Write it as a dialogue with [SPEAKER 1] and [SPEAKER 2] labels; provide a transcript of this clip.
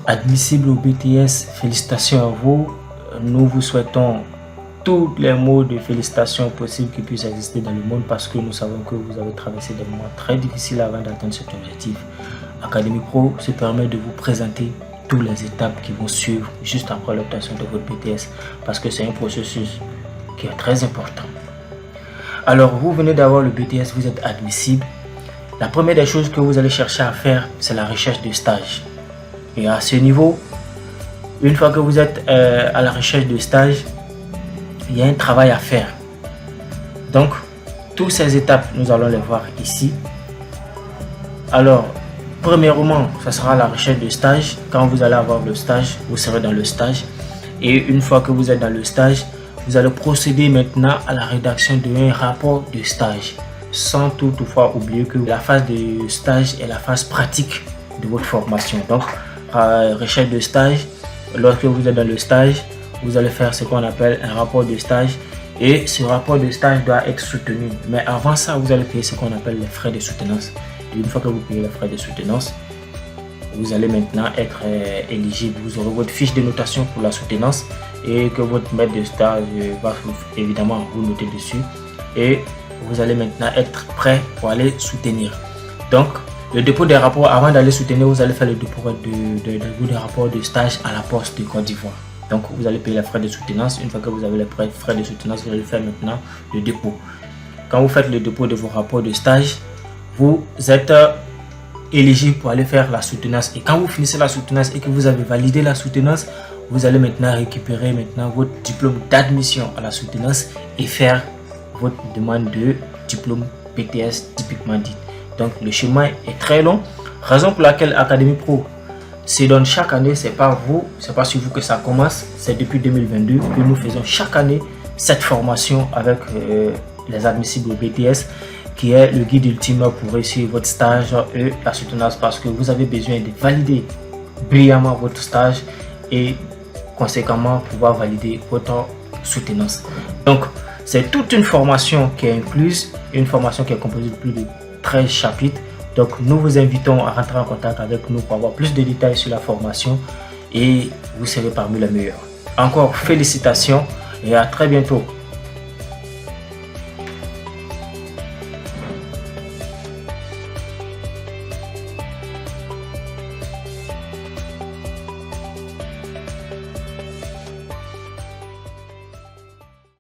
[SPEAKER 1] admissible au BTS, félicitations à vous. Nous vous souhaitons tous les mots de félicitations possibles qui puissent exister dans le monde parce que nous savons que vous avez traversé des moments très difficiles avant d'atteindre cet objectif. Academy Pro se permet de vous présenter toutes les étapes qui vont suivre juste après l'obtention de votre BTS parce que c'est un processus qui est très important. Alors, vous venez d'avoir le BTS, vous êtes admissible. La première des choses que vous allez chercher à faire, c'est la recherche de stage. Et à ce niveau, une fois que vous êtes à la recherche de stage, il y a un travail à faire. Donc, toutes ces étapes, nous allons les voir ici. Alors, premièrement, ce sera la recherche de stage. Quand vous allez avoir le stage, vous serez dans le stage. Et une fois que vous êtes dans le stage, vous allez procéder maintenant à la rédaction d'un rapport de stage. Sans toutefois oublier que la phase de stage est la phase pratique de votre formation. Donc, recherche de stage, lorsque vous êtes dans le stage, vous allez faire ce qu'on appelle un rapport de stage et ce rapport de stage doit être soutenu. Mais avant ça, vous allez payer ce qu'on appelle les frais de soutenance. Et une fois que vous payez les frais de soutenance, vous allez maintenant être éligible. Vous aurez votre fiche de notation pour la soutenance et que votre maître de stage va évidemment vous noter dessus. Et vous allez maintenant être prêt pour aller soutenir. Donc, le dépôt des rapports, avant d'aller soutenir, vous allez faire le dépôt des rapports de stage à la poste de Côte d'Ivoire. Donc, vous allez payer les frais de soutenance. Une fois que vous avez les frais de soutenance, vous allez faire maintenant le dépôt. Quand vous faites le dépôt de vos rapports de stage, vous êtes éligible pour aller faire la soutenance. Et quand vous finissez la soutenance et que vous avez validé la soutenance, vous allez maintenant récupérer votre diplôme d'admission à la soutenance et faire votre demande de diplôme BTS typiquement dit. Donc le chemin est très long, raison pour laquelle Academy Pro se donne chaque année, c'est pas sur vous que ça commence, c'est depuis 2022 que nous faisons chaque année cette formation avec les admissibles au BTS qui est le guide ultime pour réussir votre stage et la soutenance parce que vous avez besoin de valider brillamment votre stage et conséquemment pouvoir valider votre soutenance. Donc c'est toute une formation qui est incluse, une formation qui est composée de plus de 13 chapitres. Donc nous vous invitons à rentrer en contact avec nous pour avoir plus de détails sur la formation et vous serez parmi les meilleurs. Encore félicitations et à très bientôt.